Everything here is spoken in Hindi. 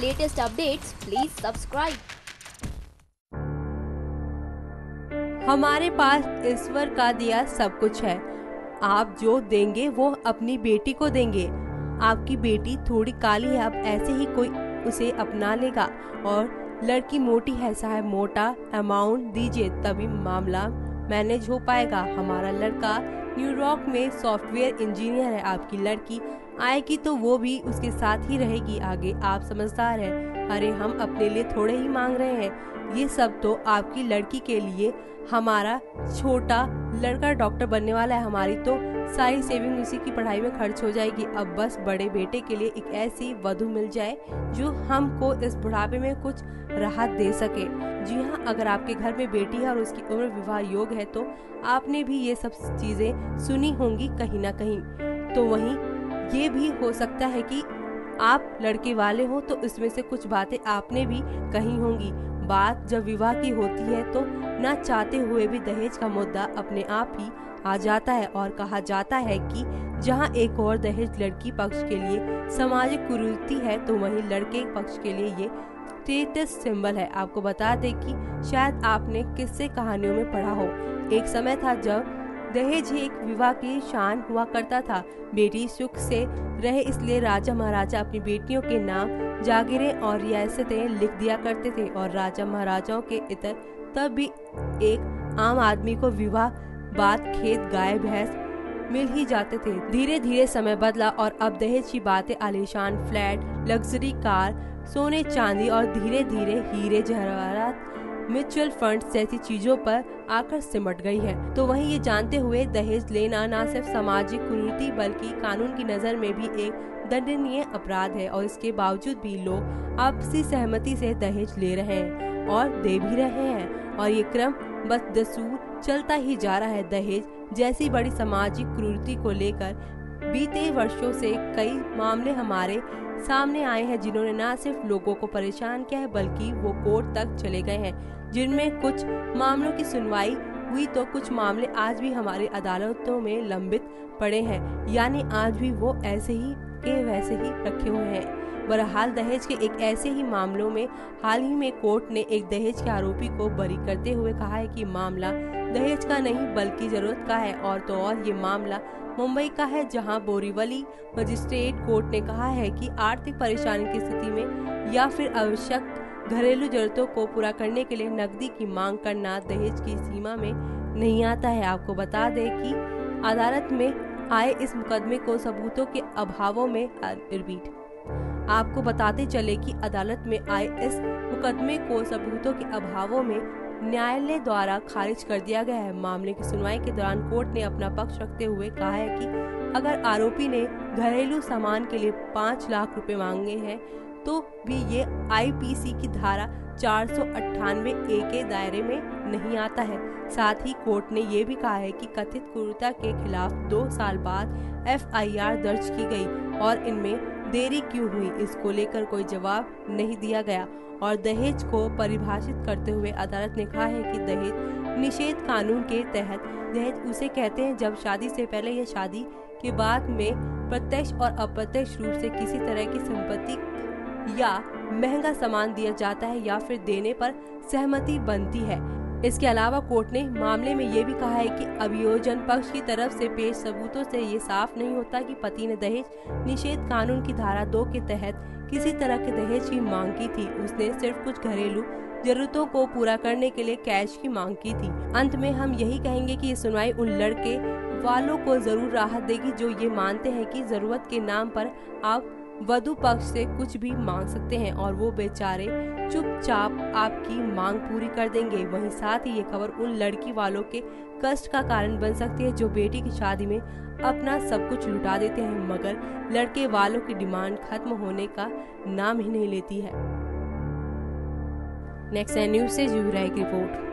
latest updates, please subscribe. हमारे पास ईश्वर का दिया सब कुछ है। आप जो देंगे वो अपनी बेटी को देंगे। आपकी बेटी थोड़ी काली है, अब ऐसे ही कोई उसे अपना लेगा। और लड़की मोटी है साहब, मोटा अमाउंट दीजिए तभी मामला मैनेज हो पाएगा। हमारा लड़का न्यूयॉर्क में सॉफ्टवेयर इंजीनियर है, आपकी लड़की आएगी तो वो भी उसके साथ ही रहेगी। आगे आप समझदार हैं। अरे हम अपने लिए थोड़े ही मांग रहे हैं, ये सब तो आपकी लड़की के लिए। हमारा छोटा लड़का डॉक्टर बनने वाला है, हमारी तो सारी सेविंग उसी की पढ़ाई में खर्च हो जाएगी। अब बस बड़े बेटे के लिए एक ऐसी वधू मिल जाए जो हमको इस बुढ़ापे में कुछ राहत दे सके। जी हाँ, अगर आपके घर में बेटी है और उसकी उम्र विवाह योग्य है तो आपने भी ये सब चीजें सुनी होंगी कहीं ना कहीं। तो वहीं ये भी हो सकता है कि आप लड़के वाले हो तो इसमें से कुछ बातें आपने भी कही होंगी। बात जब विवाह की होती है तो ना चाहते हुए भी दहेज का मुद्दा अपने आप ही आ जाता है। और कहा जाता है कि जहां एक और दहेज लड़की पक्ष के लिए सामाजिक कुरीति है तो वहीं लड़के पक्ष के लिए ये स्टेटस सिंबल है। आपको बता दें कि शायद आपने किस्से कहानियों में पढ़ा हो, एक समय था जब दहेज ही एक विवाह की शान हुआ करता था। बेटी सुख से रहे इसलिए राजा महाराजा अपनी बेटियों के नाम जागीरें और रियासतें लिख दिया करते थे। और राजा महाराजाओं के इतर तब भी एक आम आदमी को विवाह बाद खेत गाय भैंस मिल ही जाते थे। धीरे धीरे समय बदला और अब दहेज की बातें आलीशान फ्लैट, लग्जरी कार, सोने चांदी और धीरे धीरे हीरे जवाहरात, म्यूचुअल फंड जैसी चीजों पर आकर सिमट गई है। तो वहीं ये जानते हुए दहेज लेना न सिर्फ सामाजिक कुरीति बल्कि कानून की नजर में भी एक दंडनीय अपराध है। और इसके बावजूद भी लोग आपसी सहमति से दहेज ले रहे हैं और दे भी रहे हैं। और ये क्रम बदस्तूर चलता ही जा रहा है। दहेज जैसी बड़ी सामाजिक कुरीति को लेकर बीते वर्षों से कई मामले हमारे सामने आए हैं जिन्होंने न सिर्फ लोगों को परेशान किया है बल्कि वो कोर्ट तक चले गए हैं, जिनमें कुछ मामलों की सुनवाई हुई तो कुछ मामले आज भी हमारी अदालतों में लंबित पड़े हैं, यानी आज भी वो ऐसे ही के वैसे ही रखे हुए हैं। बहरहाल दहेज के एक ऐसे ही मामलों में हाल ही में कोर्ट ने एक दहेज के आरोपी को बरी करते हुए कहा है कि मामला दहेज का नहीं बल्कि जरूरत का है। और तो और ये मामला मुंबई का है, जहां बोरीवली मजिस्ट्रेट कोर्ट ने कहा है कि आर्थिक परेशानी की स्थिति में या फिर आवश्यक घरेलू जरूरतों को पूरा करने के लिए नकदी की मांग करना दहेज की सीमा में नहीं आता है। आपको बता दें कि अदालत में आए इस मुकदमे को सबूतों के अभावों में रिपीट आपको बताते चले कि अदालत में आए इस मुकदमे को सबूतों के अभावों में न्यायालय द्वारा खारिज कर दिया गया है। मामले की सुनवाई के दौरान कोर्ट ने अपना पक्ष रखते हुए कहा है कि अगर आरोपी ने घरेलू सामान के लिए 5 लाख रुपए मांगे हैं तो भी ये आईपीसी की धारा 498 ए के दायरे में नहीं आता है। साथ ही कोर्ट ने ये भी कहा है कि कथित क्रूरता के खिलाफ 2 साल बाद एफआईआर दर्ज की गई और इनमें देरी क्यों हुई, इसको लेकर कोई जवाब नहीं दिया गया। और दहेज को परिभाषित करते हुए अदालत ने कहा है कि दहेज निषेध कानून के तहत दहेज उसे कहते हैं जब शादी से पहले या शादी के बाद में प्रत्यक्ष और अप्रत्यक्ष रूप से किसी तरह की संपत्ति या महंगा सामान दिया जाता है या फिर देने पर सहमति बनती है। इसके अलावा कोर्ट ने मामले में ये भी कहा है कि अभियोजन पक्ष की तरफ से पेश सबूतों से ये साफ नहीं होता कि पति ने दहेज निषेध कानून की धारा 2 के तहत किसी तरह के दहेज की मांग की थी। उसने सिर्फ कुछ घरेलू जरूरतों को पूरा करने के लिए कैश की मांग की थी। अंत में हम यही कहेंगे कि ये सुनवाई उन लड़के वालों को जरूर राहत देगी जो ये मानते हैं कि जरूरत के नाम पर आप वधु पक्ष से कुछ भी मांग सकते हैं और वो बेचारे चुपचाप आपकी मांग पूरी कर देंगे। वहीं साथ ही ये खबर उन लड़की वालों के कष्ट का कारण बन सकती है जो बेटी की शादी में अपना सब कुछ लुटा देते हैं मगर लड़के वालों की डिमांड खत्म होने का नाम ही नहीं लेती है। नेक्स्ट न्यूज से जुहुरा की रिपोर्ट।